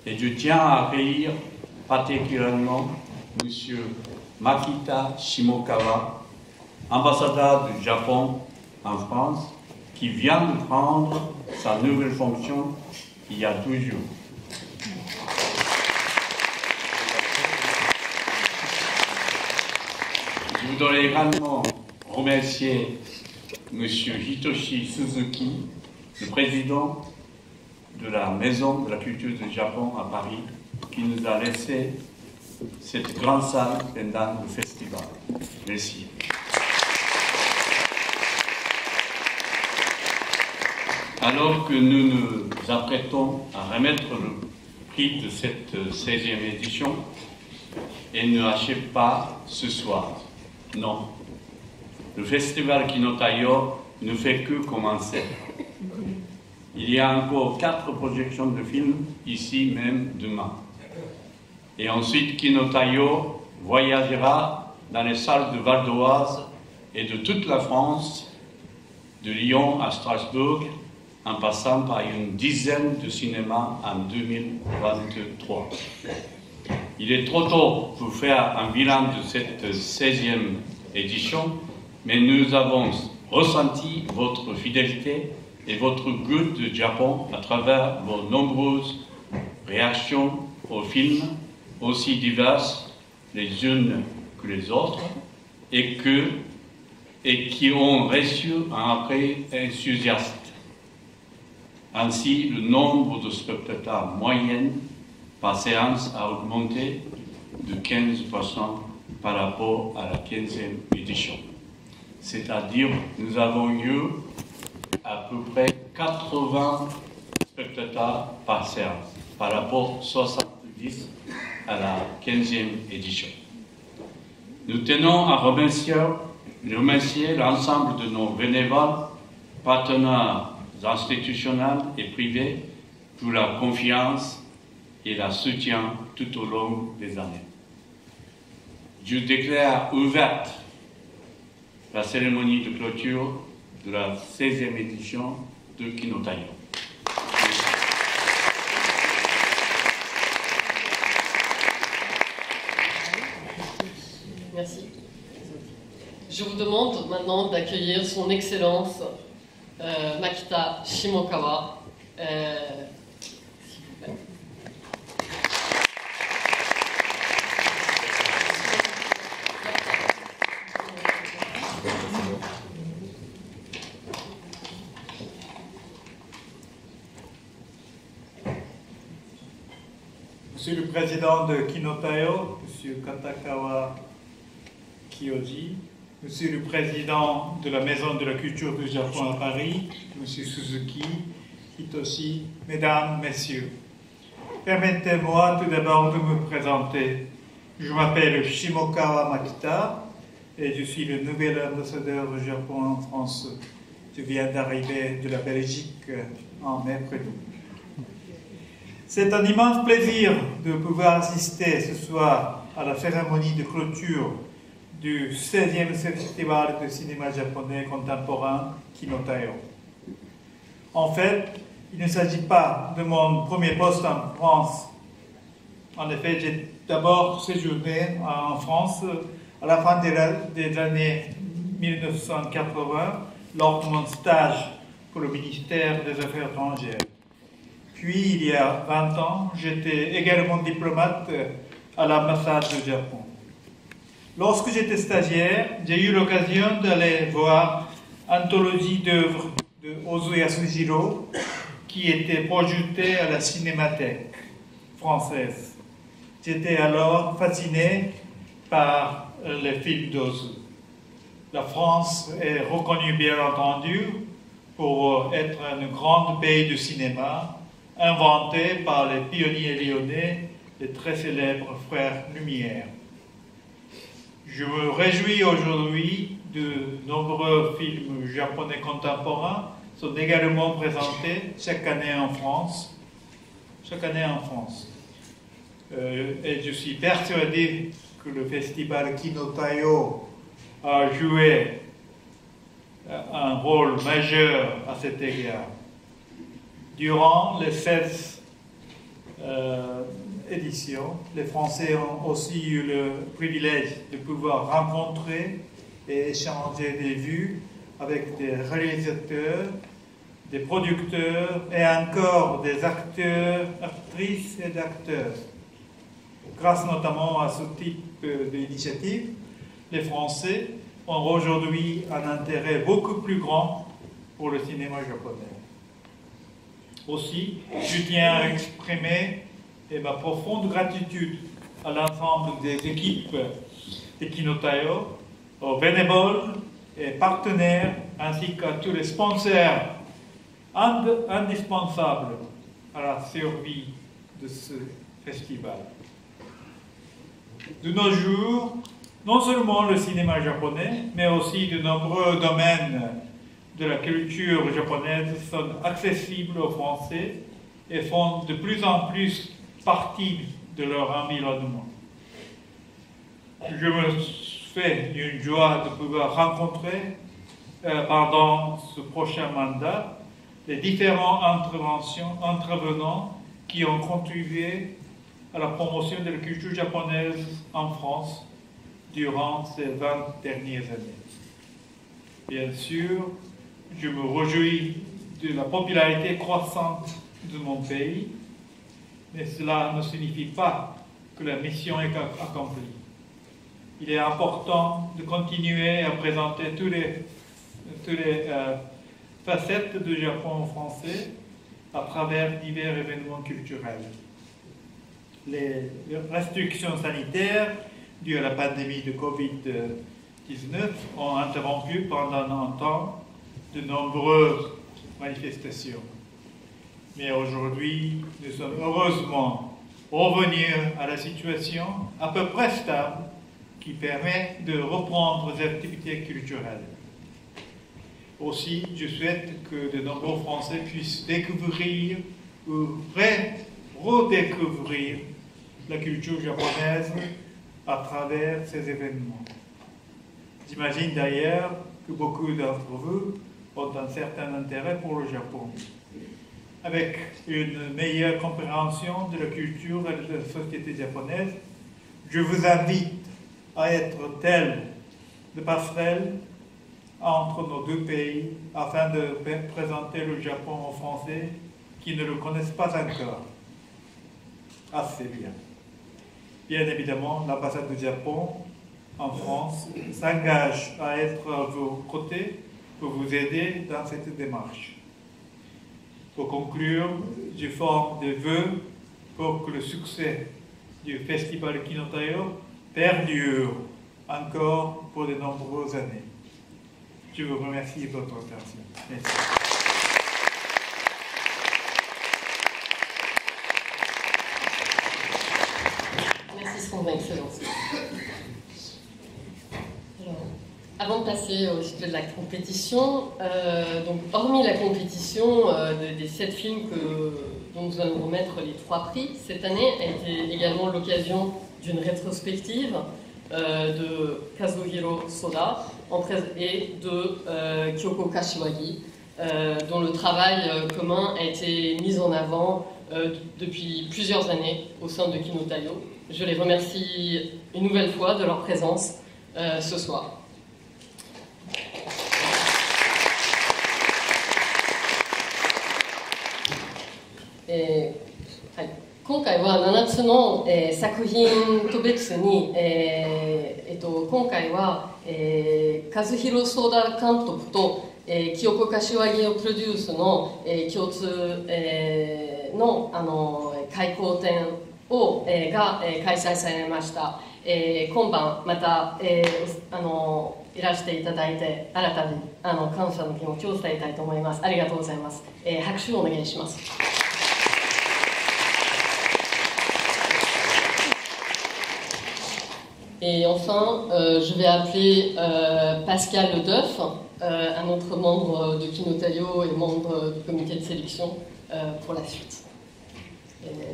Et je tiens à accueillir particulièrement M. Makita Shimokawa, ambassadeur du Japon en France, qui vient de prendre sa nouvelle fonction il y a 12 jours. Je voudrais également remercier M. Hitoshi Suzuki, le président de la Maison de la Culture du Japon à Paris, qui nous a laissé cette grande salle pendant le festival. Merci. Alors que nous nous apprêtons à remettre le prix de cette 16e édition, elle ne achève pas ce soir. Non. Le festival Kinotaio ne fait que commencer. Il y a encore 4 projections de films ici même demain. Et ensuite, Kinotaio voyagera dans les salles de Val d'Oise et de toute la France, de Lyon à Strasbourg, en passant par une dizaine de cinémas en 2023. Il est trop tôt pour faire un bilan de cette 16e édition, mais nous avons ressenti votre fidélité et votre goût du Japon à travers vos nombreuses réactions aux films, aussi diverses les unes que les autres, et qui ont reçu un accueil enthousiaste. Ainsi, le nombre de spectateurs moyens par séance a augmenté de 15% par rapport à la 15e édition. C'est-à-dire, nous avons eu à peu près 80 spectateurs par séance, par rapport à 70 à la 15e édition. Nous tenons à remercier l'ensemble de nos bénévoles, partenaires institutionnels et privés pour la confiance et le soutien tout au long des années. Je déclare ouverte la cérémonie de clôture de la 16e édition de Kinotaio. Merci. Je vous demande maintenant d'accueillir son Excellence Makita Shimokawa. S'il vous plaît. Monsieur le président de Kinotaio, Monsieur Katakawa Kiyoji, Monsieur le président de la Maison de la Culture du Japon à Paris, Monsieur Suzuki, Hitoshi, Mesdames, Messieurs, permettez-moi tout d'abord de me présenter. Je m'appelle Shimokawa Makita et je suis le nouvel ambassadeur du Japon en France. Je viens d'arriver de la Belgique en mercredi. C'est un immense plaisir de pouvoir assister ce soir à la cérémonie de clôture du 16e Festival de cinéma japonais contemporain Kinotaio. En fait, il ne s'agit pas de mon premier poste en France. En effet, j'ai d'abord séjourné en France à la fin des années 1980 lors de mon stage pour le ministère des Affaires étrangères. Puis, il y a 20 ans, j'étais également diplomate à l'ambassade du Japon. Lorsque j'étais stagiaire, j'ai eu l'occasion d'aller voir l'anthologie d'œuvres de Ozu Yasujiro qui était projetée à la Cinémathèque française. J'étais alors fasciné par les films d'Ozu. La France est reconnue, bien entendu, pour être un grand pays de cinéma, inventé par les pionniers lyonnais, les très célèbres frères Lumière. Je me réjouis aujourd'hui de nombreux films japonais contemporains sont également présentés chaque année en France. Et je suis persuadé que le festival Kinotaio a joué un rôle majeur à cet égard. Durant les 16 édition. Les Français ont aussi eu le privilège de pouvoir rencontrer et échanger des vues avec des réalisateurs, des producteurs et encore des acteurs, actrices et d'acteurs. Grâce notamment à ce type d'initiative, les Français ont aujourd'hui un intérêt beaucoup plus grand pour le cinéma japonais. Aussi, je tiens à exprimer ma profonde gratitude à l'ensemble des équipes de Kinotaio, aux bénévoles et partenaires, ainsi qu'à tous les sponsors indispensables à la survie de ce festival. De nos jours, non seulement le cinéma japonais, mais aussi de nombreux domaines de la culture japonaise sont accessibles aux Français et font de plus en plus partie de leur environnement. Je me fais une joie de pouvoir rencontrer pendant ce prochain mandat les différents intervenants qui ont contribué à la promotion de la culture japonaise en France durant ces 20 dernières années. Bien sûr, je me réjouis de la popularité croissante de mon pays, mais cela ne signifie pas que la mission est accomplie. Il est important de continuer à présenter toutes les facettes du Japon français à travers divers événements culturels. Les restrictions sanitaires dues à la pandémie de Covid-19 ont interrompu pendant un temps de nombreuses manifestations. Mais aujourd'hui, nous sommes heureusement revenus à la situation à peu près stable qui permet de reprendre les activités culturelles. Aussi, je souhaite que de nombreux Français puissent découvrir ou redécouvrir la culture japonaise à travers ces événements. J'imagine d'ailleurs que beaucoup d'entre vous ont un certain intérêt pour le Japon. Avec une meilleure compréhension de la culture et de la société japonaise, je vous invite à être tel de passerelle entre nos deux pays afin de présenter le Japon aux Français qui ne le connaissent pas encore assez bien. Bien évidemment, l'ambassade du Japon en France s'engage à être à vos côtés pour vous aider dans cette démarche. Pour conclure, je forme des vœux pour que le succès du Festival Kinotaio perdure encore pour de nombreuses années. Je vous remercie de votre attention. Merci. Merci, Son Excellence. Alors, avant de passer au sujet de la compétition, donc, hormis la compétition des 7 films dont nous allons remettre les 3 prix, cette année a été également l'occasion d'une rétrospective de Kazuhiro Soda et de Kyoko Kashiwagi, dont le travail commun a été mis en avant depuis plusieurs années au sein de Kinotaio. Je les remercie une nouvelle fois de leur présence ce soir.今回は7つの、作品と別に、今回は、和弘ソーダ監督と、清子柏木をプロデュースの、共通、の、開講展を、が、開催されました。今晩また、いらしていただいて新たに感謝の気持ちを伝えたいと思います。ありがとうございます。拍手をお願いします。Et enfin, je vais appeler Pascal Ledeuf, un autre membre de Kinotaio et membre du comité de sélection, pour la suite.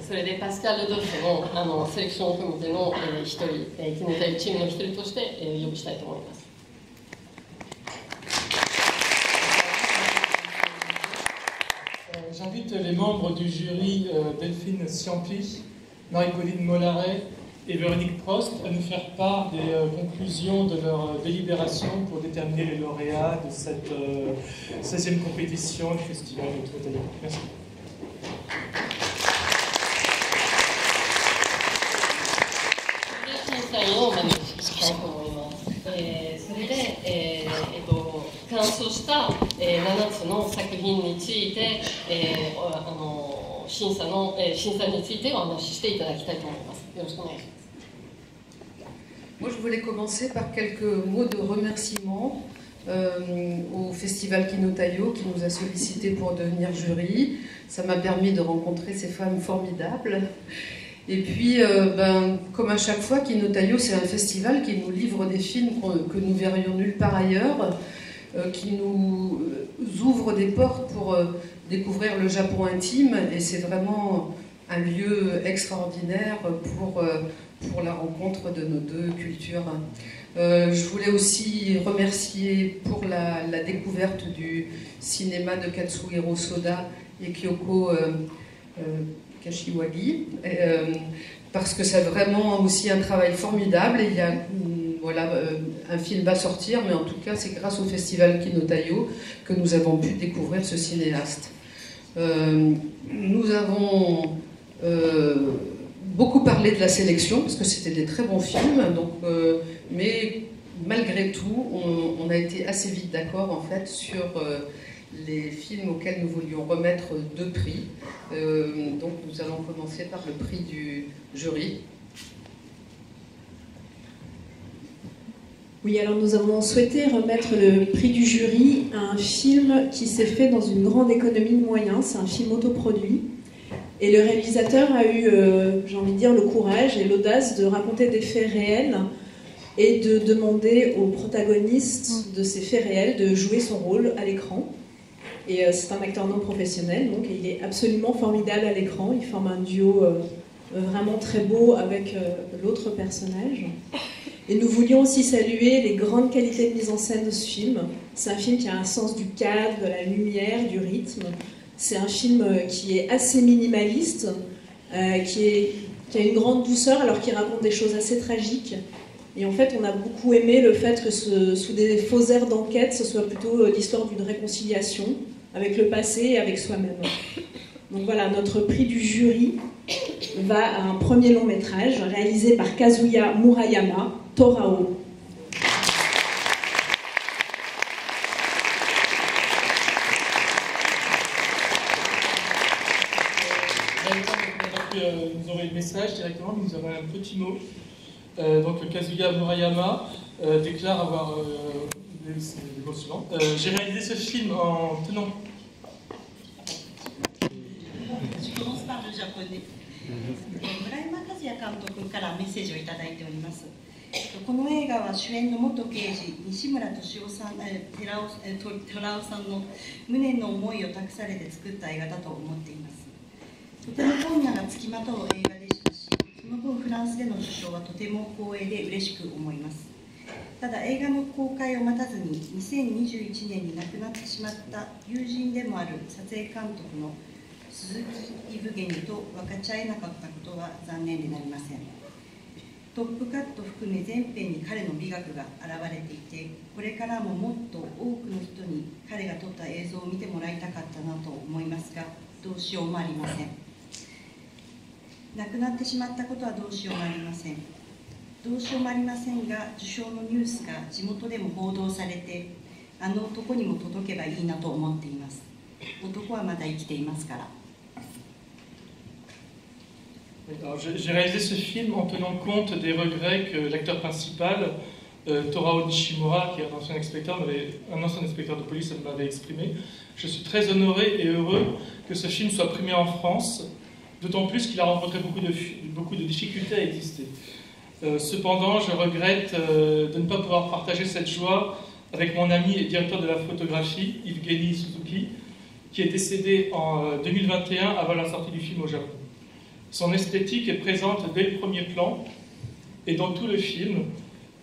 それでパスカル・ドルフのセレクションコミュニティの一人、キノタイチームの一人として呼びしたいと思います。J'invite les membres du jury Delphine Ciampi, Marie-Pauline Mollaret et Véronique Prost à nous faire part des conclusions de leur délibération pour déterminer les lauréats de cette 16e compétition du Festival de Kinotaio. Merci. それで、完走した、7つの作品について、審査についてお話ししていただきたいと思います。よろしくお願いします。 Moi, je voulais commencer par quelques mots de remerciement au Festival Kinotaio qui nous a sollicité pour devenir jury. Ça m'a permis de rencontrer ces femmes formidables. Et puis, comme à chaque fois, Kinotaio, c'est un festival qui nous livre des films que nous verrions nulle part ailleurs, qui nous ouvre des portes pour découvrir le Japon intime. Et c'est vraiment un lieu extraordinaire pour la rencontre de nos deux cultures. Je voulais aussi remercier pour la découverte du cinéma de Katsuhiro Soda et Kyoko Kashiwagi, parce que c'est vraiment aussi un travail formidable. Et il y a, un film va sortir, mais en tout cas, c'est grâce au Festival Kinotaio que nous avons pu découvrir ce cinéaste. Nous avons beaucoup parlé de la sélection, parce que c'était des très bons films, mais malgré tout, on a été assez vite d'accord en fait sur les films auxquels nous voulions remettre 2 prix. Donc nous allons commencer par le prix du jury. Oui, alors nous avons souhaité remettre le prix du jury à un film qui s'est fait dans une grande économie de moyens. C'est un film autoproduit. Et le réalisateur a eu, j'ai envie de dire, le courage et l'audace de raconter des faits réels et de demander aux protagonistes de ces faits réels de jouer son rôle à l'écran. Et c'est un acteur non professionnel, donc il est absolument formidable à l'écran. Il forme un duo vraiment très beau avec l'autre personnage. Et nous voulions aussi saluer les grandes qualités de mise en scène de ce film. C'est un film qui a un sens du cadre, de la lumière, du rythme. C'est un film qui est assez minimaliste, qui a une grande douceur alors qu'il raconte des choses assez tragiques. Et en fait, on a beaucoup aimé le fait que sous des faux airs d'enquête, ce soit plutôt l'histoire d'une réconciliation avec le passé et avec soi-même. Donc voilà, notre prix du jury va à un premier long métrage réalisé par Kazuya Murayama, Torao. Nous envoyer le message directement, nous avons un petit mot. Donc Kazuya Murayama déclare avoir le mot suivant. J'ai réalisé ce film en tenant. Je commence par le japonais. 村山和也監督からメッセージをいただいております。この映画は主演の元刑事西村敏夫さん、寺尾さんの無念の思いを託されて作った映画だと思っています。とても困難がつきまとう映画でしたし、その分フランスでの受賞はとても光栄で嬉しく思います。ただ映画の公開を待たずに2021年に亡くなってしまった友人でもある撮影監督の鈴木イブゲニと分かち合えなかったことは残念でなりません。トップカット含め全編に彼の美学が現れていて、これからももっと多くの人に彼が撮った映像を見てもらいたかったなと思いますが、どうしようもありません。亡くなってしまったことはどうしようもありません。どうしようもありませんが、受賞のニュースが地元でも報道されて、あの男にも届けばいいなと思っています。男はまだ生きていますから。J'ai réalisé ce film en tenant compte des regrets que l'acteur principal, Torao Nishimura, qui est un ancien inspecteur de police, m'avait exprimé. Je suis très honoré et heureux que ce film soit primé en France, d'autant plus qu'il a rencontré beaucoup de difficultés à exister. Cependant, je regrette de ne pas pouvoir partager cette joie avec mon ami et directeur de la photographie, Evgeny Suzuki, qui est décédé en 2021 avant la sortie du film au Japon. Son esthétique est présente dès le premier plan et dans tout le film.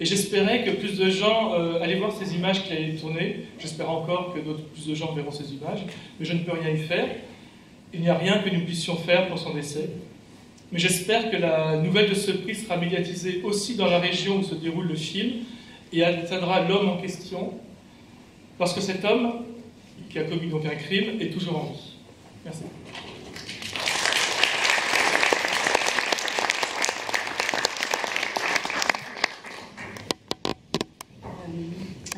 Et j'espérais que plus de gens allaient voir ces images qu'il allait tourner. J'espère encore que plus de gens verront ces images, mais je ne peux rien y faire. il n'y a rien que nous puissions faire pour son décès. Mais j'espère que la nouvelle de ce prix sera médiatisée aussi dans la région où se déroule le film et atteindra l'homme en question, parce que cet homme, qui a commis donc un crime, est toujours en vie. Merci.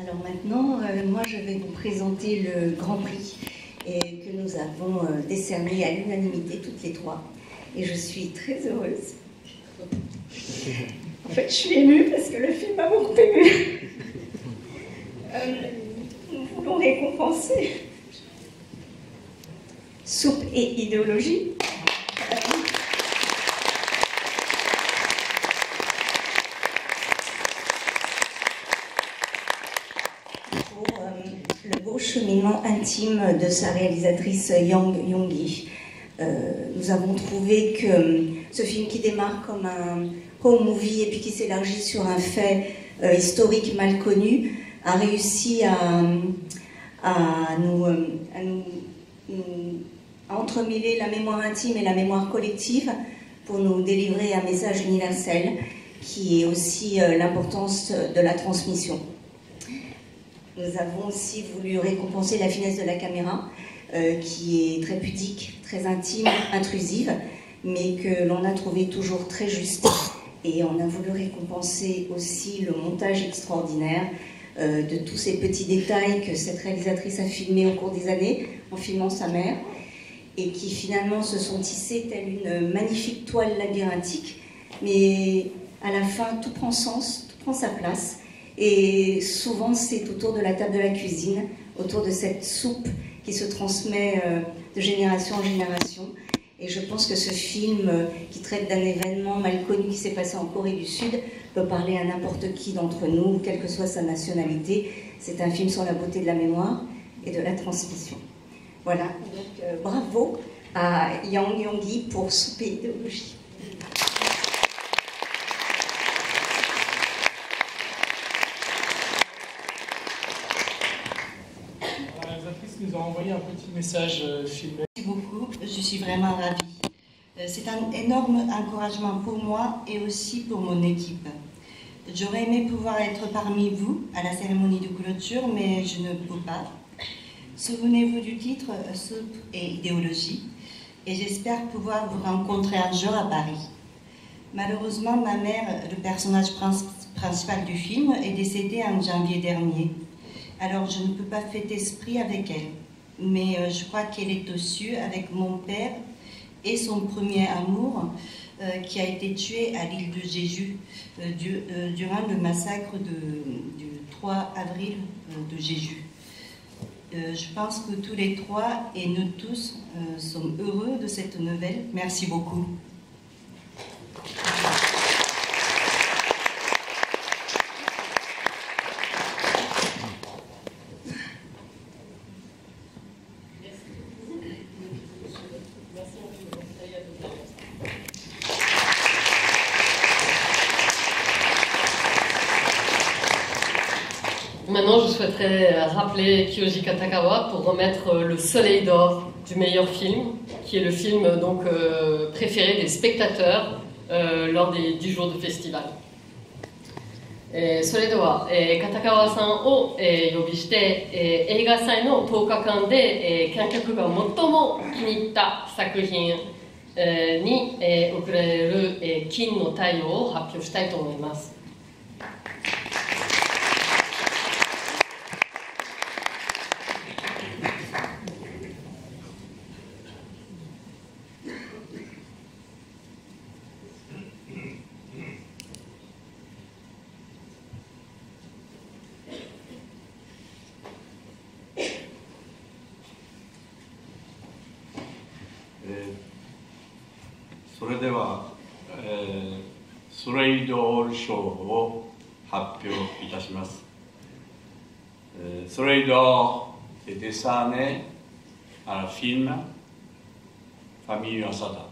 Alors maintenant, moi je vais vous présenter le Grand Prix que nous avons décerné à l'unanimité toutes les trois. Et je suis très heureuse. En fait, je suis émue parce que le film m'a beaucoup émue. Nous voulons récompenser Soupe et idéologie. Pour le beau cheminement intime de sa réalisatrice Yang Yong-gi. Nous avons trouvé que ce film qui démarre comme un home movie et puis qui s'élargit sur un fait historique mal connu a réussi à entremêler la mémoire intime et la mémoire collective pour nous délivrer un message universel qui est aussi l'importance de la transmission. Nous avons aussi voulu récompenser la finesse de la caméra qui est très pudique, très intime, intrusive, mais que l'on a trouvé toujours très juste. Et on a voulu récompenser aussi le montage extraordinaire de tous ces petits détails que cette réalisatrice a filmés au cours des années, en filmant sa mère, et qui finalement se sont tissés telle une magnifique toile labyrinthique, mais à la fin tout prend sens, tout prend sa place, et souvent c'est autour de la table de la cuisine, autour de cette soupe qui se transmet de génération en génération. Et je pense que ce film, qui traite d'un événement mal connu qui s'est passé en Corée du Sud, peut parler à n'importe qui d'entre nous, quelle que soit sa nationalité. C'est un film sur la beauté de la mémoire et de la transmission. Voilà, donc bravo à Yang Yong-gi pour Soupe et idéologie. La réalisatrice nous a envoyé un petit message filmé. Merci beaucoup, je suis vraiment ravie. C'est un énorme encouragement pour moi et aussi pour mon équipe. J'aurais aimé pouvoir être parmi vous à la cérémonie de clôture, mais je ne peux pas. Souvenez-vous du titre, Soupe et idéologie, et j'espère pouvoir vous rencontrer un jour à Paris. Malheureusement, ma mère, le personnage principal du film, est décédée en janvier dernier. Alors je ne peux pas fêter ce prix avec elle, mais je crois qu'elle est aux cieux avec mon père et son premier amour qui a été tué à l'île de Jeju durant le massacre du 3 avril de Jeju. Je pense que tous les trois et nous tous sommes heureux de cette nouvelle. Merci beaucoup. Maintenant, je souhaiterais rappeler Kiyoshi Katagawa pour remettre le Soleil d'or du meilleur film, qui est le film donc, préféré des spectateurs lors des 10 jours de festival. それでは、片川さんを、呼びして、映画祭の10日間で、観客が最も気に入った作品、に、贈られる、金の太陽を発表したいと思います。それでは、ソレイドオール賞を発表いたします。Soleil d'or est décerné à un film Famille Asada.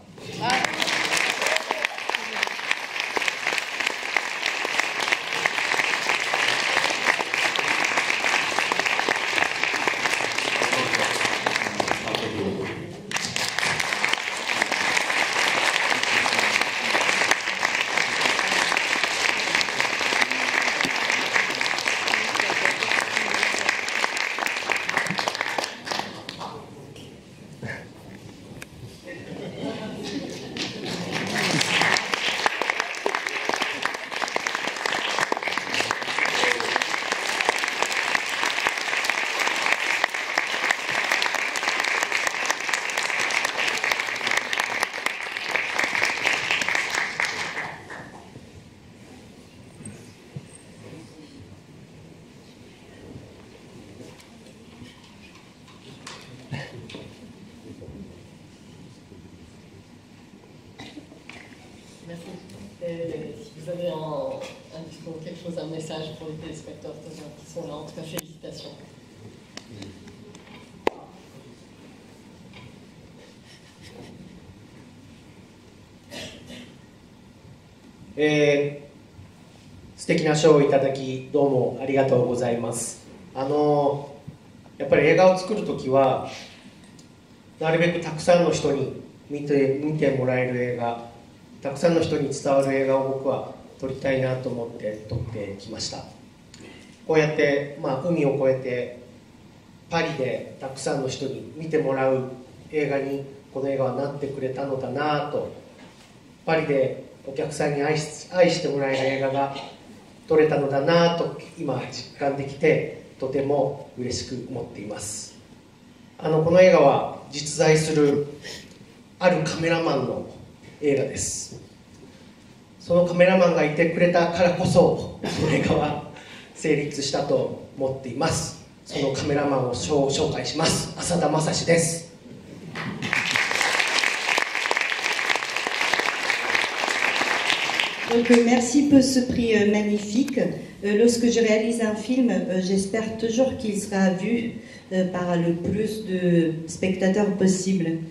Merci. Et si vous avez un discours, quelque chose, un message pour les téléspectateurs qui sont là, en tout cas, félicitations.素敵な賞をいただきどうもありがとうございます。やっぱり映画を作るときはなるべくたくさんの人に見てもらえる映画、たくさんの人に伝わる映画を僕は撮りたいなと思って撮ってきました。こうやって、海を越えてパリでたくさんの人に見てもらう映画にこの映画はなってくれたのだなと、パリでお客さんに愛してもらえる映画が撮れたのだなと今実感できてとても嬉しく思っています。この映画は実在するあるカメラマンの映画です。そのカメラマンがいてくれたからこそこの映画は成立したと思っています。そのカメラマンを紹介します。浅田正史です。Donc, merci pour ce prix magnifique. Lorsque je réalise un film, j'espère toujours qu'il sera vu par le plus de spectateurs possible.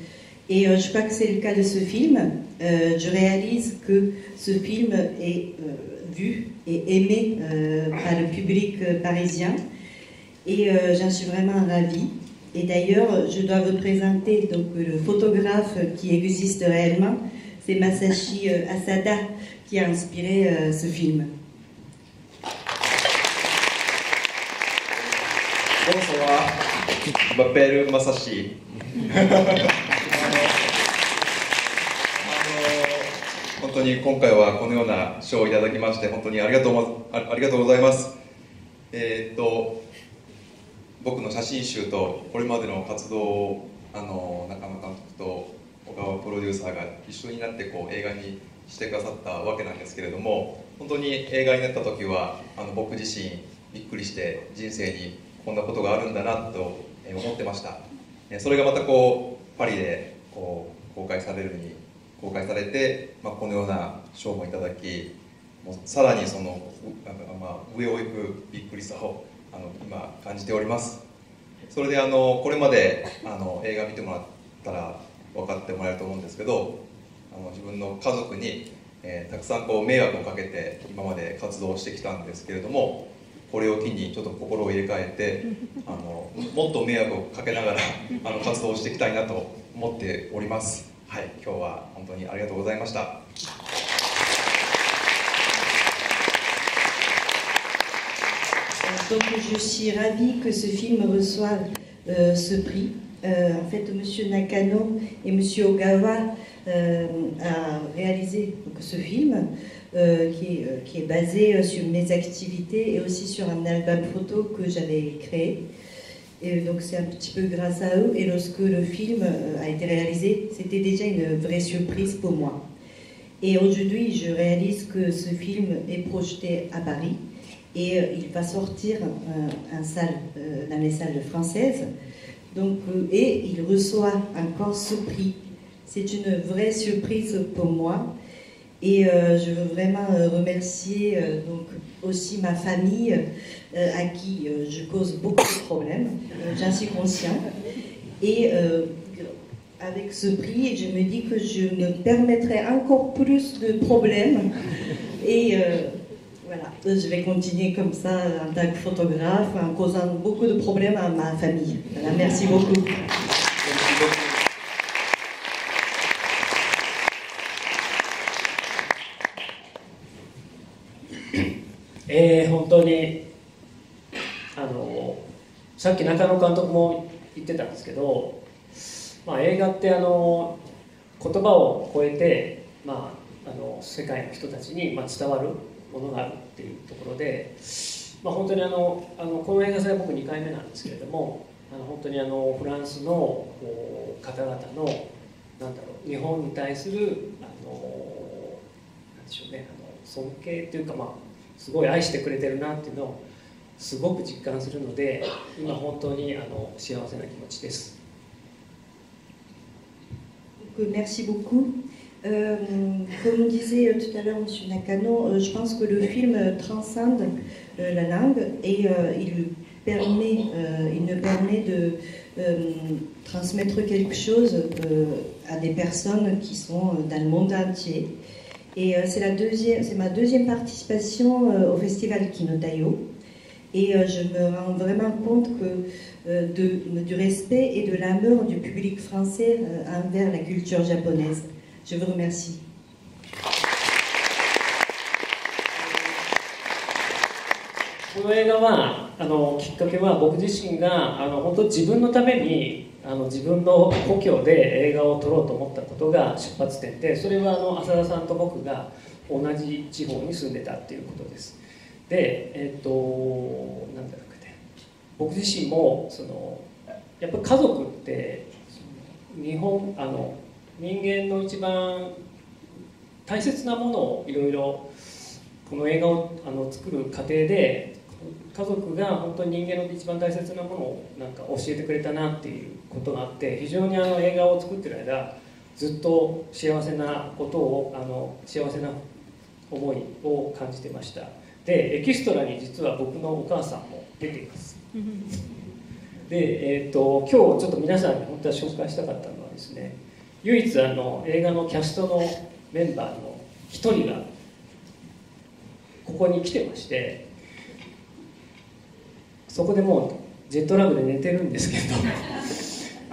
Et je crois que c'est le cas de ce film. Je réalise que ce film est vu et aimé par le public parisien. Et j'en suis vraiment ravie. Et d'ailleurs, je dois vous présenter donc, le photographe qui existe réellement. C'est Masashi Asada qui a inspiré ce film. Bonsoir, je m'appelle Masashi. 本当に今回はこのような賞をいただきまして本当にありがとうございます。僕の写真集とこれまでの活動を中野監督と小川プロデューサーが一緒になって映画にしてくださったわけなんですけれども、本当に映画になった時は僕自身びっくりして人生にこんなことがあるんだなと思ってました。それがまたパリで公開されて、このような賞もいただき、もうさらにその、上を行くびっくりさを今感じております。それでこれまで映画見てもらったら分かってもらえると思うんですけど、自分の家族に、たくさん迷惑をかけて今まで活動してきたんですけれども、これを機にちょっと心を入れ替えてもっと迷惑をかけながら活動していきたいなと思っております。はい、今日は本当にありがとうございました。Donc je suis ravie que ce film reçoive ce prix. En fait, M. Nakano et M. Ogawa a réalisé donc, ce film qui est basé sur mes activités et aussi sur un album photo que j'avais créé. Et donc c'est un petit peu grâce à eux. Et lorsque le film a été réalisé, c'était déjà une vraie surprise pour moi. Et aujourd'hui, je réalise que ce film est projeté à Paris et il va sortir dans les salles françaises. Donc, et il reçoit encore ce prix. C'est une vraie surprise pour moi. Et je veux vraiment remercier donc, aussi ma famille à qui je cause beaucoup de problèmes. J'en suis consciente. Et avec ce prix, je me dis que je me permettrai encore plus de problèmes. Et voilà, je vais continuer comme ça en tant que photographe, en causant beaucoup de problèmes à ma famille. Voilà, merci beaucoup. 本当にさっき中野監督も言ってたんですけど、映画って言葉を超えて、世界の人たちに伝わるものがあるっていうところで、本当にこの映画祭は僕2回目なんですけれども、本当にフランスの方々の日本に対するなんでしょうね、尊敬っていうか、すごい愛してくれてるなっていうのをすごく実感するので、今本当に幸せな気持ちです。Merci beaucoup. Comme disait tout à l'heure M. Nakano, je pense que le film transcende la langue et il nous permet de transmettre quelque chose à des personnes qui sont dans le monde entier. Et c'est ma deuxième participation au festival Kinotayo. Et je me rends vraiment compte du respect et de l'amour du public français envers la culture japonaise. Je vous remercie. この映画はきっかけは僕自身が本当自分のために自分の故郷で映画を撮ろうと思ったことが出発点で、それは浅田さんと僕が同じ地方に住んでたっていうことです。でなんだろうね、僕自身もやっぱり家族って人間の一番大切なものをいろいろこの映画を作る過程で家族が本当に人間の一番大切なものをなんか教えてくれたなっていうことがあって、非常に映画を作ってる間ずっと幸せなことを幸せな思いを感じてました。でエキストラに実は僕のお母さんも出ています。で今日ちょっと皆さんに本当は紹介したかったのはですね、唯一映画のキャストのメンバーの一人がここに来てまして、そこでもうジェットラグで寝てるんですけど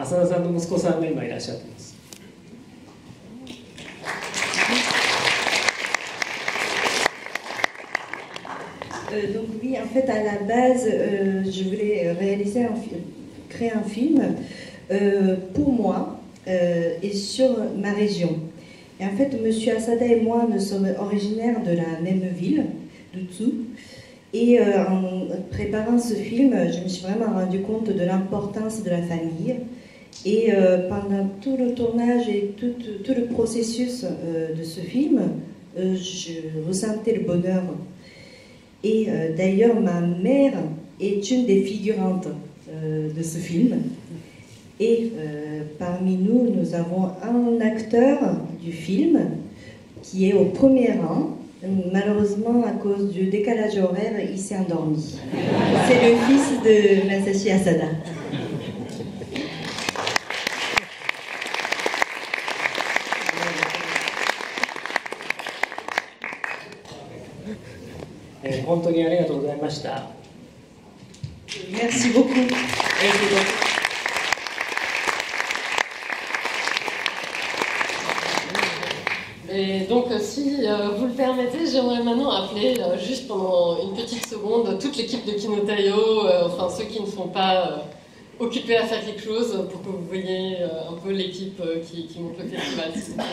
浅田さんの息子さんが今いらっしゃってます。Donc oui, en fait, à la base, je voulais créer un film pour moi et sur ma région. Et en fait, M. Asada et moi, nous sommes originaires de la même ville, d'Utsu. Et en préparant ce film, je me suis vraiment rendu compte de l'importance de la famille. Et pendant tout le tournage et tout le processus de ce film, je ressentais le bonheur. Et d'ailleurs, ma mère est une des figurantes de ce film. Et parmi nous, nous avons un acteur du film qui est au premier rang. Malheureusement, à cause du décalage horaire, il s'est endormi. C'est le fils de Masashi Asada. Merci beaucoup. Et donc, si vous le permettez, j'aimerais maintenant appeler, juste pendant une petite seconde, toute l'équipe de Kinotayo, enfin ceux qui ne sont pas occupés à faire quelque chose, pour que vous voyez un peu l'équipe qui monte le festival.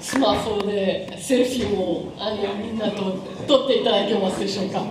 スマホでセルフィーをみんなと撮っていただけますでしょうか。